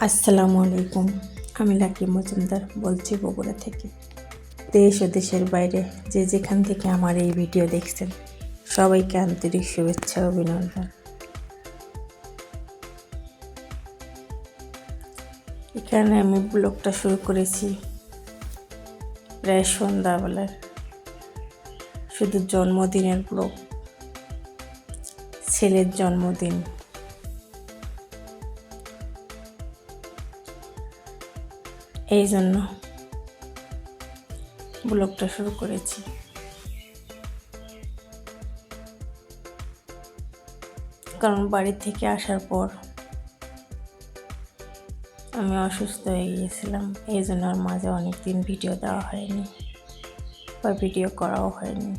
আসসালামু আলাইকুম। আমি লাকি মজুমদার বলছি বগুড়া থেকে। দেশ ও দেশের বাইরে যে যেখান থেকে আমার এই ভিডিও দেখছেন সবাইকে আন্তরিক শুভেচ্ছা ও অভিনন্দন। এখানে আমি ব্লগটা শুরু করেছি প্রায় সন্ধ্যাবেলার, শুধু জন্মদিনের ব্লগ, ছেলের জন্মদিন। এই জন্য ব্লগটা শুরু করেছি। কারণ বাড়ি থেকে আসার পর আমি অসুস্থ হয়ে গিয়েছিলাম, এই জন্য আর মাঝে অনেকদিন ভিডিও দেওয়া হয়নি বা ভিডিও করাও হয়নি।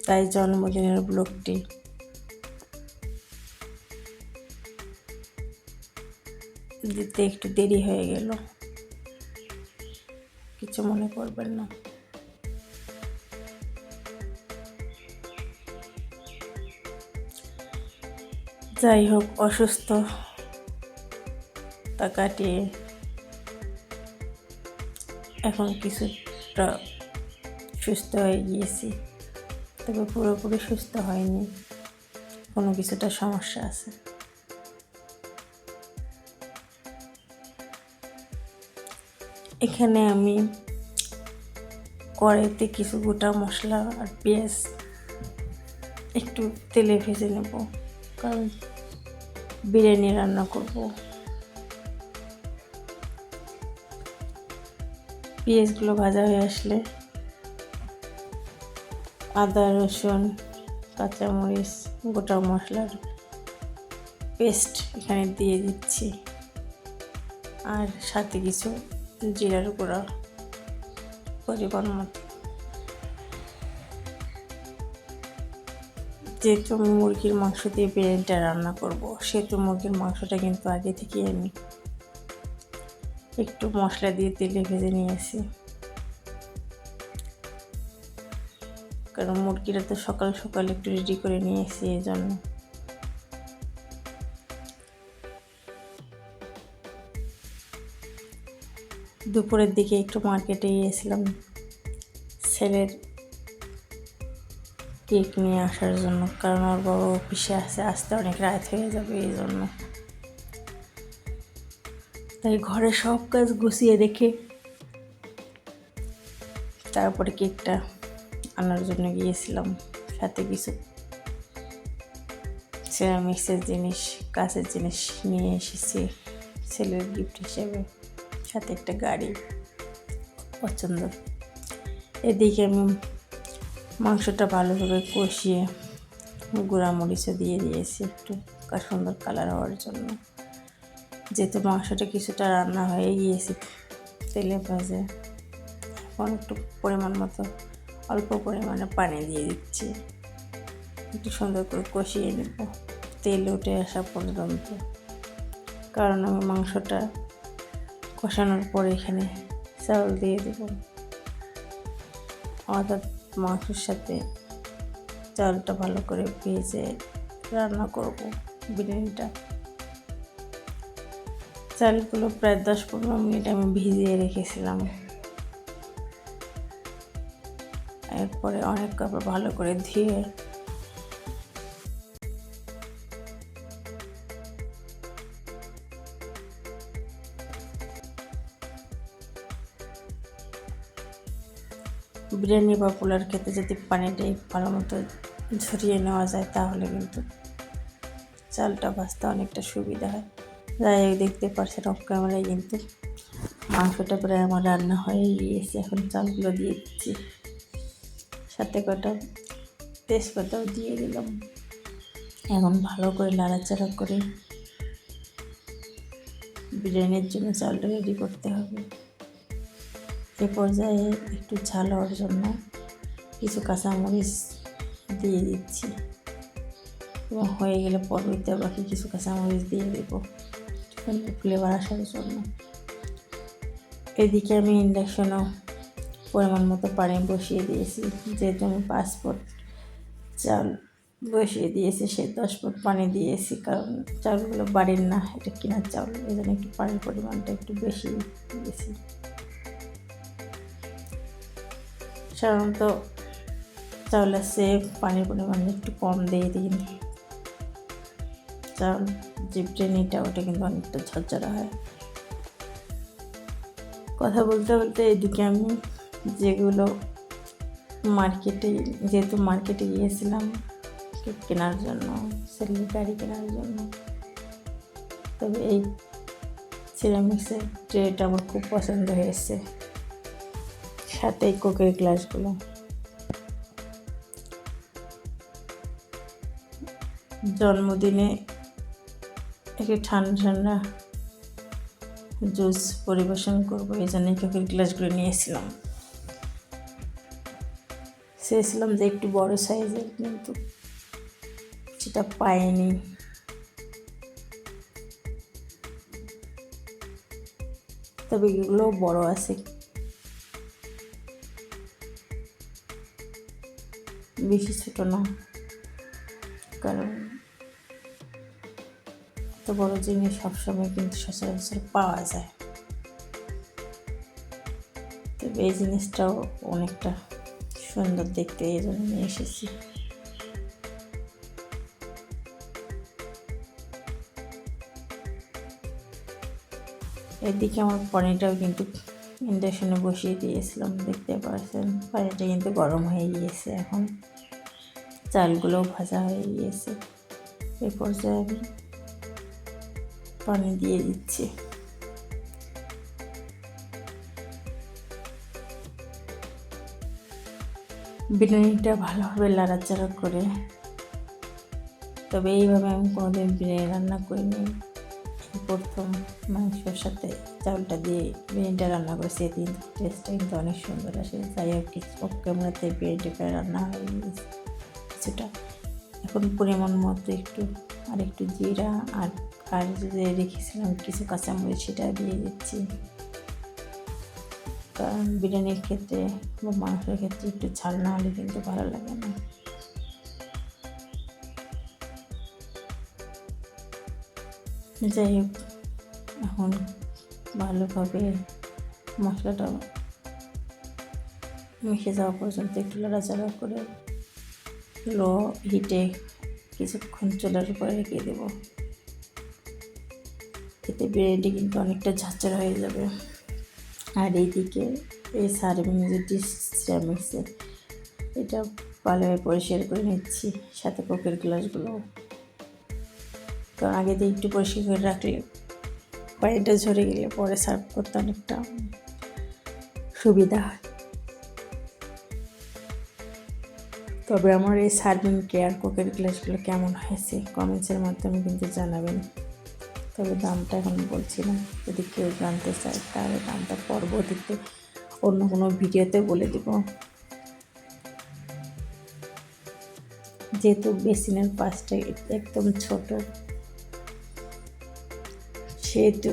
তাই জন্মদিনের ব্লগটি দিতে একটু দেরি হয়ে গেল, কিছু মনে করবেন না। যাই হোক, অসুস্থতা কাটিয়ে এখন কিছুটা সুস্থ হয়ে গিয়েছি, তবে পুরোপুরি সুস্থ হয়নি, কোনো কিছুটা সমস্যা আছে। এখানে আমি কড়াইতে কিছু গোটা মশলা আর পেঁয়াজ একটু তেলে ভেজে নেব, কারণ বিরিয়ানি রান্না করব। পেঁয়াজগুলো ভাজা হয়ে আসলে আদা, রসুন, কাঁচামরিচ, গোটা মশলার পেস্ট এখানে দিয়ে দিচ্ছি, আর সাথে কিছু জিরার গুঁড়া পরিমাণ মতো। যেহেতু আমি মুরগির মাংস দিয়ে বিরিয়ানিটা রান্না করব, সেহেতু মুরগির মাংসটা কিন্তু আগে থেকেই আমি একটু মশলা দিয়ে তেলে ভেজে নিয়েছি, কারণ মুরগিটা তো সকাল সকাল একটু রেডি করে নিয়েছি। এই জন্য দুপুরের দিকে একটু মার্কেটে গিয়েছিলাম ছেলের কেক নিয়ে আসার জন্য, কারণ ওর বাবা অফিসে আসতে অনেক রাত হয়ে যাবে, এই জন্য। তাই ঘরে সব কাজ গুছিয়ে রেখে তারপরে কেকটা আনার জন্য গিয়েছিলাম। সাথে কিছু সেরামিক্সের জিনিস, কাঁচের জিনিস নিয়ে এসেছি ছেলের গিফট হিসেবে, সাথে একটা গাড়ি পছন্দ। এদিকে আমি মাংসটা ভালোভাবে কষিয়ে গুঁড়া মরিচও দিয়ে দিয়েছি একটু সুন্দর কালার হওয়ার জন্য। যেহেতু মাংসটা কিছুটা রান্না হয়ে গিয়েছে তেলে ভাজে, এখন একটু পরিমাণ মতো অল্প পরিমাণে পানি দিয়ে দিচ্ছি, একটু সুন্দর করে কষিয়ে নেব তেল উঠে আসা পর্যন্ত। কারণ আমি মাংসটা কষানোর পরে এখানে চাউল দিয়ে দেব, অর্থাৎ মাংসের সাথে চাউলটা ভালো করে ভেজে রান্না করব বিরিয়ানিটা। চালগুলো প্রায় 10-15 মিনিট আমি ভিজিয়ে রেখেছিলাম, এরপরে অনেক কাপড় ভালো করে ধুয়ে বিরিয়ানি বা পোলার খেতে যদি পানিটা ভালো মতো ঝরিয়ে নেওয়া যায়, তাহলে কিন্তু চালটা ভাজতে অনেকটা সুবিধা হয়। যাই হোক, দেখতে পাচ্ছেন অফ ক্যামেরায় কিন্তু মাংসটা প্রায় আমার রান্না হয়ে গিয়েছে। এখন চালগুলো দিয়ে দিচ্ছি, সাথে কটা তেজপাতাও দিয়ে দিলাম। এখন ভালো করে নাড়াচাড়া করে বিরিয়ানির জন্য চালটা রেডি করতে হবে। এ পর্যায়ে একটু ঝাল হওয়ার জন্য কিছু কাঁচামরিচ দিয়ে দিচ্ছি, এবং হয়ে গেলে পরবর্তীতে বাকি কিছু কাঁচামরিচ দিয়ে দেবো ফ্লেভার আসার জন্য। এদিকে আমি ইন্ডাকশনও পরিমাণ মতো পানি বসিয়ে দিয়েছি। যেহেতু আমি 5 পট চাল বসিয়ে দিয়েছি, সে 10 পট পানি দিয়েছি, কারণ চাউলগুলো বাড়ির না, এটা কেনার চাউল, এই জন্য একটু পানির পরিমাণটা একটু বেশি দিয়েছি। সাধারণত চাউলের সে পানির পরিমাণ একটু কম দিয়ে দিন। চাউল যে বিরিয়ানিটা ওটা কিন্তু অনেকটা ঝরঝরা হয়। কথা বলতে বলতে এদিকে আমি যেগুলো যেহেতু মার্কেটে গিয়েছিলাম কেক কেনার জন্য, ছেলের গাড়ি কেনার জন্য, তবে এই সিরামিক্সের ট্রেটা আমার খুব পছন্দ হয়েছে, সাথে কোকের গ্লাসগুলো। জন্মদিনে একটু ঠান্ডা ঠান্ডা জুস পরিবেশন করবো, এই জন্য কোকের গ্লাসগুলো নিয়েছিলাম। চেয়েছিলাম যে একটু বড় সাইজের, কিন্তু সেটা পাইনি। তবে এগুলো বড় আছে, বেশি ছোট না, কারণ এত বড় জিনিস সবসময় কিন্তু সচরাচর পাওয়া যায়। তবে এই জিনিসটাও অনেকটা সুন্দর দেখতে, এই জন্য নিয়ে এসেছি। এদিকে আমার পানিটাও কিন্তু ইন্ডাকশনে বসিয়ে দিয়েছিলাম, দেখতে পাচ্ছেন পানিটা কিন্তু গরম হয়ে গিয়েছে। এখন চালগুলোও ভাজা হয়ে গিয়েছে। এই পর্যায়ে আমি পানি দিয়ে দিচ্ছি। বিরিয়ানিটা ভালোভাবে নাড়াচাড়া করে, তবে এইভাবে আমি কোনোদিন বিরিয়ানি রান্না করিনি, প্রথম মাংসের সাথে চাউলটা দিয়ে বিরিয়ানিটা রান্না করেছি। কিন্তু টেস্টটা কিন্তু অনেক সুন্দর আসে। যাই হোক, কিছু ক্যামেরাতে বিরিয়ানিটা রান্না হয়ে গেছে কিছুটা। এখন পরিমাণ মতো একটু জিরা আর যে রেখেছিলাম কিছু কাঁচামরিচ, সেটা দিয়ে দিচ্ছি। কারণ বিরিয়ানির ক্ষেত্রে বা মাংসের ক্ষেত্রে একটু ঝাল না হলে কিন্তু ভালো লাগে না। যাই হোক, এখন ভালোভাবে মশলাটা মিশে যাওয়া পর্যন্ত একটু নাড়াচাড়া করে লো হিটে কিছুক্ষণ চুলার উপরে রেখে দেবো। এতে বিরিয়ানিটি কিন্তু অনেকটা ঝরঝরা হয়ে যাবে। আর এইদিকে এই সার্ভিং যে ডিশ সিরামিক্সের, এটা ভালোভাবে পরিষ্কার করে নিচ্ছি, সাথে কোকের গ্লাসগুলো। কারণ আগে দিয়ে একটু পরিষ্কার করে রাখলে পানিটা ঝরে গেলে পরে সার্ভ করতে অনেকটা সুবিধা হয়। তবে আমার এই সার্ভিং কেয়ার কোকের গ্লাসগুলো কেমন হয়েছে কমেন্টসের মাধ্যমে কিন্তু জানাবেন। তবে দামটা এখন বলছি না, যদি কেউ জানতে চায় তাহলে দামটা পরবর্তীতে অন্য কোনো ভিডিওতে বলে দেব। যেহেতু বেসিনের পাশটা একদম ছোট, সেহেতু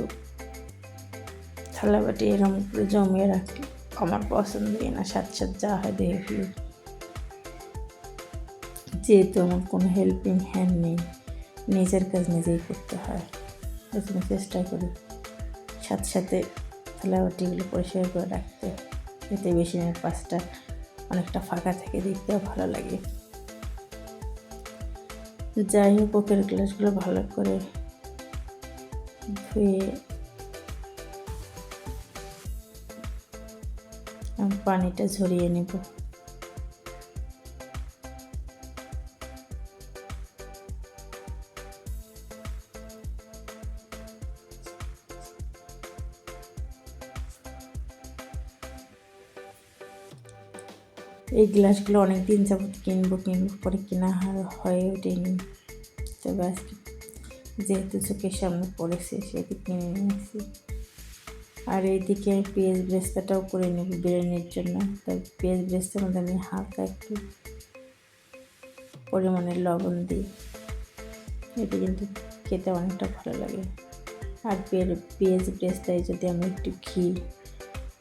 থালাবাটি এরকম করে জমিয়ে রাখলে আমার পছন্দই না, সাথে যা হয় দেখি। যেহেতু আমার কোনো হেল্পিং হ্যান্ড নেই, নিজের কাজ নিজেই করতে হয়, এই জন্য চেষ্টা করি সাথে থালাবাটিগুলো পরিষ্কার করে রাখতে, এতে বেসিনের পাশটা অনেকটা ফাঁকা থেকে দেখতেও ভালো লাগে। যাই হোক, কোকের গ্লাসগুলো ভালো করে ধুয়ে পানিটা ঝরিয়ে নেব। এই গ্লাসগুলো অনেক দিন যাবত কিনবো পরে কেনা হয়ে ওঠেনি। তবে আজকে যেহেতু চোখের সামনে পড়েছে সেটি কিনে নিয়েছি। আর এইদিকে পেঁয়াজ ব্রেস্তাটাও করে নেব বিরিয়ানির জন্য। তাই পেঁয়াজ ব্রেস্তার মধ্যে আমি হালকা একটু পরিমাণে লবণ দিই, এটি কিন্তু খেতে অনেকটা ভালো লাগে। আর পেঁয়াজ ব্রেস্তায় যদি আমি একটু ঘি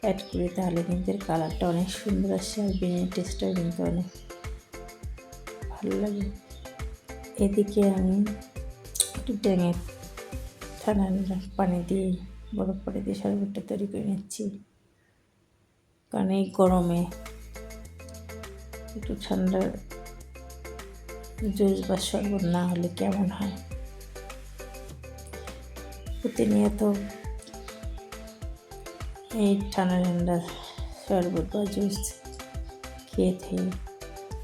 অ্যাড করি তাহলে কিন্তু এর কালারটা অনেক সুন্দর আসে আর বিরিয়ানির টেস্টটাও কিন্তু অনেক ভালো লাগে। এদিকে আমি একটু ঠান্ডা পানি দিয়ে বরফ পানি দিয়ে শরবতটা তৈরি করে নিচ্ছি, কারণ এই গরমে একটু ঠান্ডা জুস বা শরবত না হলে কেমন হয়। প্রতিনিয়ত এই ঠান্ডা শরবত বা জুস খেয়ে খেয়ে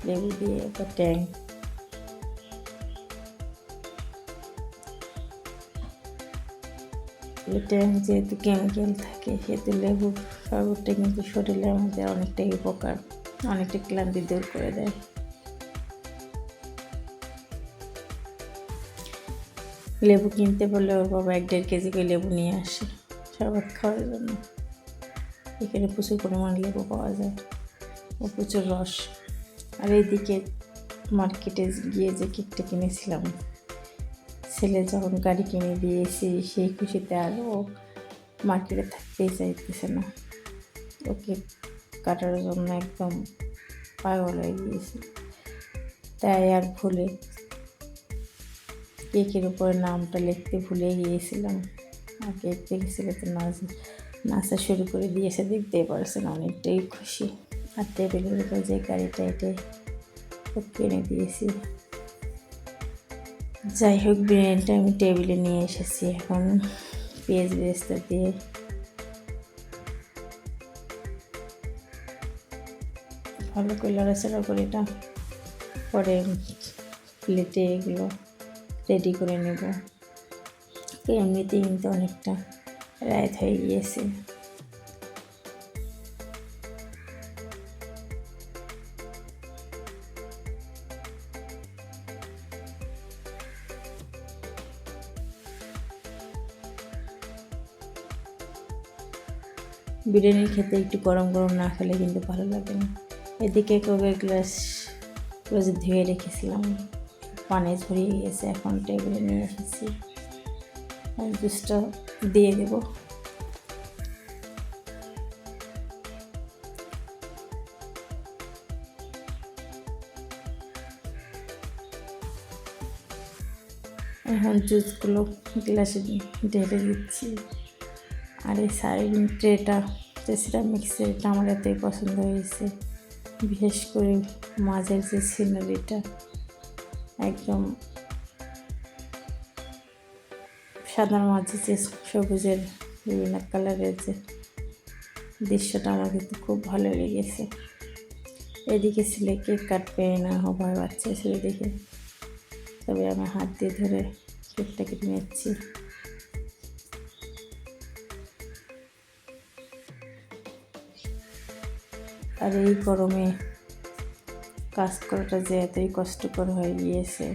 লেবু দিয়ে বা ট্যাং যেহেতু কেমিক্যাল থাকে সেহেতু লেবুর শরবতটা কিন্তু শরীরে আমাদের অনেকটাই উপকার, অনেকটা ক্লান্তি দূর করে দেয়। লেবু কিনতে বললে ওর বাবা 1-1.5 কেজি করে লেবু নিয়ে আসে শরবত খাওয়ার জন্য। এখানে প্রচুর পরিমাণ লেবু পাওয়া যায় ও প্রচুর রস। আর এইদিকে মার্কেটে গিয়ে যে কেকটা কিনেছিলাম, ছেলে যখন গাড়ি কিনে দিয়েছি সেই খুশিতে আর ও মার্কেটে থাকতেই চাইতেছে না, ওকে কাটার জন্য একদম পাগল হয়ে গিয়েছে। তাই আর ভুলে কেকের উপরে নামটা লিখতে ভুলে গিয়েছিলাম, আর কেক দেখেছিল তো নাচা শুরু করে দিয়েছে, দেখতেই পারছেন অনেকটাই খুশি। আর টেবিলের উপরে যে গাড়িটা এটাই কিনে দিয়েছি। যাই হোক, বিরিয়ানিটা আমি টেবিলে নিয়ে এসেছি, এখন পেঁয়াজ বেরেস্তা দিয়ে ভালো করে লড়াচড়া করে এটা পরে প্লেটে এগুলো রেডি করে নেব। তো এমনিতেই কিন্তু অনেকটা রাত হয়ে গিয়েছে। বিরিয়ানি খেতে একটু গরম গরম না খেলে কিন্তু ভালো লাগে না। এদিকে কোকের গ্লাস ধুয়ে রেখেছিলাম, পানি ঝরিয়ে গেছে, এখন টেবিলে নিয়ে এসেছি, জুসটা দিয়ে দেব। এখন জুসগুলো গ্লাসে ঢেলে দিচ্ছি। আর এই সার্ভিং ট্রেটা, যে সিরামিক ট্রেটা আমার এতই পছন্দ হয়েছে, বিশেষ করে মাঝের যে সিনারিটা একদম সাদার মাঝে যে সবুজের বিভিন্ন কালারের যে দৃশ্যটা আমার কিন্তু খুব ভালো লেগেছে। এদিকে ছেলে কেক কাটবে না ভয় পাচ্ছে ছেলে দেখে, তবে আমি হাত দিয়ে ধরে কেকটা কেটে নিচ্ছি। আর এই গরমে কাজ করাটা যে এতই কষ্টকর হয়ে গিয়েছে,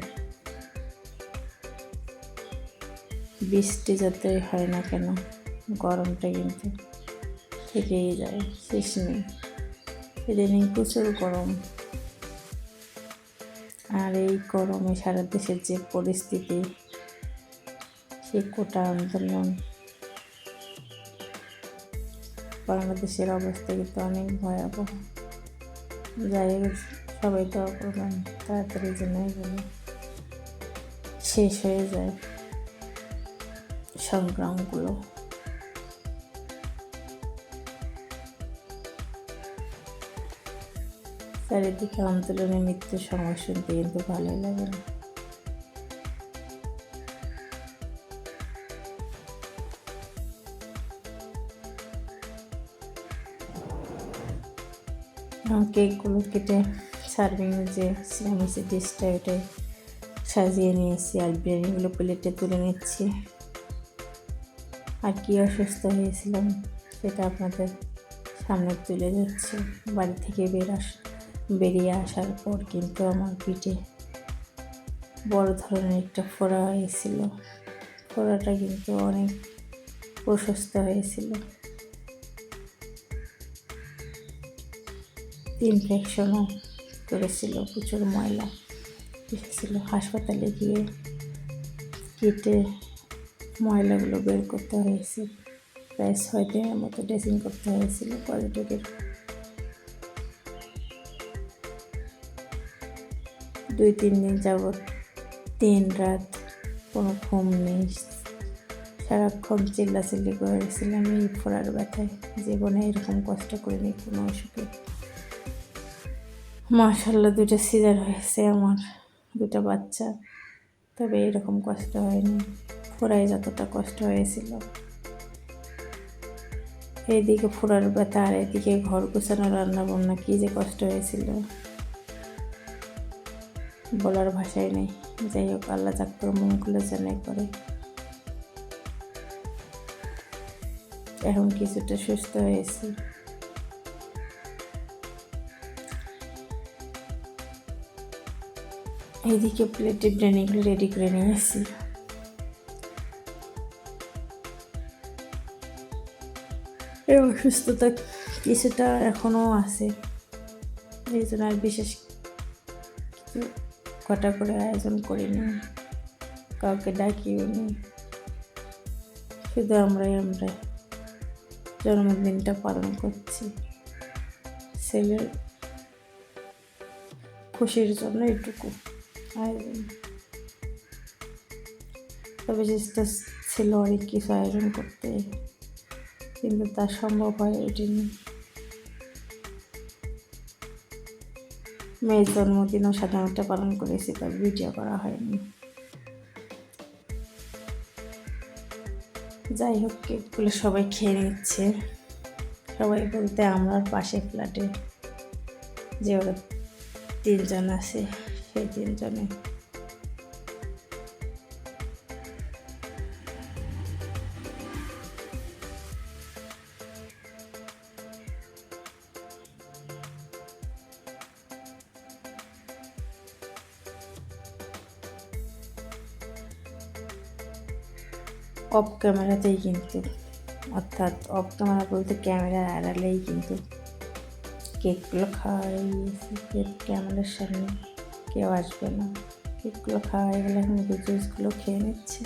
বৃষ্টি যতই হয় না কেন গরমটা কিন্তু থেকেই যায়, শেষ নেই। ইদানিং প্রচুর গরম, আর এই গরমে সারা দেশের যে পরিস্থিতি, সেই কোটা আন্দোলন, বাংলাদেশের অবস্থা কিন্তু অনেক ভয়াবহ। যাই হোক, সবাই তো করবেন তাড়াতাড়ি যেন এগুলো শেষ হয়ে যায় সংগ্রামগুলো। চারিদিকে আন্দোলনে মৃত্যুর সংবাদ শুনতে কিন্তু ভালোই লাগে না। কেকগুলো কেটে সার্ভিং যে সিরামিক্সের ডিশটা ওটাই সাজিয়ে নিয়েছি, আর বিরিয়ানিগুলো প্লেটে তুলে নিচ্ছি। আর কি অসুস্থ হয়েছিলাম সেটা আপনাদের সামনে তুলে যাচ্ছি। বাড়ি থেকে বেরিয়ে আসার পর কিন্তু আমার পিঠে বড় ধরনের একটা ফোড়া হয়েছিল, ফোড়াটা কিন্তু অনেক প্রশস্ত হয়েছিল, ইনফেকশনও করেছিল, প্রচুর ময়লা এসেছিল। হাসপাতালে গিয়ে কেটে ময়লাগুলো বের করতে হয়েছে। প্রায় 6 দিনের মতো ড্রেসিং করতে হয়েছিল পর্যটকের। 2-3 দিন যাবৎ 3 রাত কোনো ঘুম নেই, সারাক্ষণ চিল্লাচিল্লি করেছিলাম এই ফোড়ার ব্যথায়। জীবনে এরকম কষ্ট করিনি কোনো অসুখে। মাশাআল্লাহ 2টা সিজার হয়েছে আমার, 2টা বাচ্চা, তবে এরকম কষ্ট হয়নি। ফোড়ায় যতটা কষ্ট হয়েছিল, এইদিকে ফোড়ার ব্যথা আর এদিকে ঘর গোছানো, রান্না বান্না, কী যে কষ্ট হয়েছিল বলার ভাষায় নেই। যাই হোক, আল্লাহ যাক করে মঙ্গলের জন্যই করে। এখন কিছুটা সুস্থ হয়েছি। এইদিকে প্লেটে বিরিয়ানিগুলো রেডি করে নিয়েছি। এই অসুস্থতা কিছুটা এখনও আছে, এই জন্য আর বিশেষ কিছু কটা করে আয়োজন করিনি, কাউকে ডাকিও নি। শুধু আমরাই জন্মদিনটা পালন করছি, ছেলের খুশির জন্য এইটুকু আয়োজন। তবে চেষ্টা ছিল অনেক কিছু আয়োজন করতে, কিন্তু তা সম্ভব হয়ে ওঠেনি। মেয়ের জন্মদিনও সাধারণত পালন করেছি, তার ভিডিও করা হয়নি। যাই হোক, কেকগুলো সবাই খেয়ে নিচ্ছে। সবাই বলতে আমার পাশে ফ্ল্যাটে যে ওরা 3 জন আছে, সেই 3 জনে। অফ ক্যামেরাতেই কিন্তু, অর্থাৎ অফ ক্যামেরা বলতে ক্যামেরার আড়ালেই কিন্তু কেকগুলো খাওয়া হয়ে গিয়েছে। ক্যামেরার সামনে কেউ আসবে না। কেকগুলো খাওয়া হয়ে গেলে এখন জুসগুলো খেয়ে নিচ্ছে।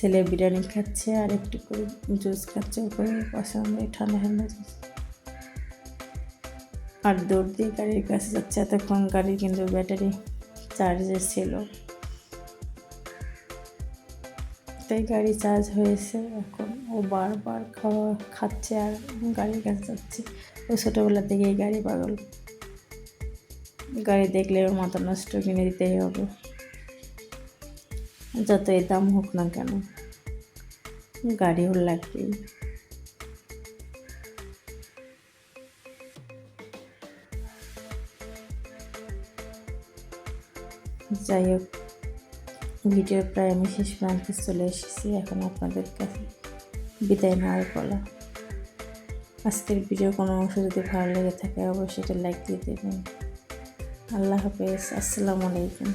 ছেলে বিরিয়ানি খাচ্ছে আর একটু করে জুস খাচ্ছে, ওপরে পছন্দ ঠান্ডা ঠান্ডা জুস। আর দৌড় দিয়ে গাড়ির কাছে যাচ্ছে। এতক্ষণ গাড়ি কিন্তু ব্যাটারি চার্জে ছিল, তাই গাড়ি চার্জ হয়েছে। এখন ও বারবার খাচ্ছে আর গাড়ির কাছে যাচ্ছে। ও ছোটোবেলা থেকেই গাড়ি পাগল, গাড়ি দেখলে ওর মাথা নষ্ট, কিনে দিতেই হবে, যতই দাম হোক না কেন, গাড়ি ওর লাগবেই। যাই হোক, ভিডিও প্রায় আমি শেষ প্রান্তে চলে এসেছি। এখন আপনাদের কাছে বিদায় নেওয়ার পালা। আজকের ভিডিও কোনো অংশ যদি ভালো লেগে থাকে অবশ্যই এটা লাইক দিয়ে দেবেন। আল্লাহ হাফেজ, আসসালামু আলাইকুম।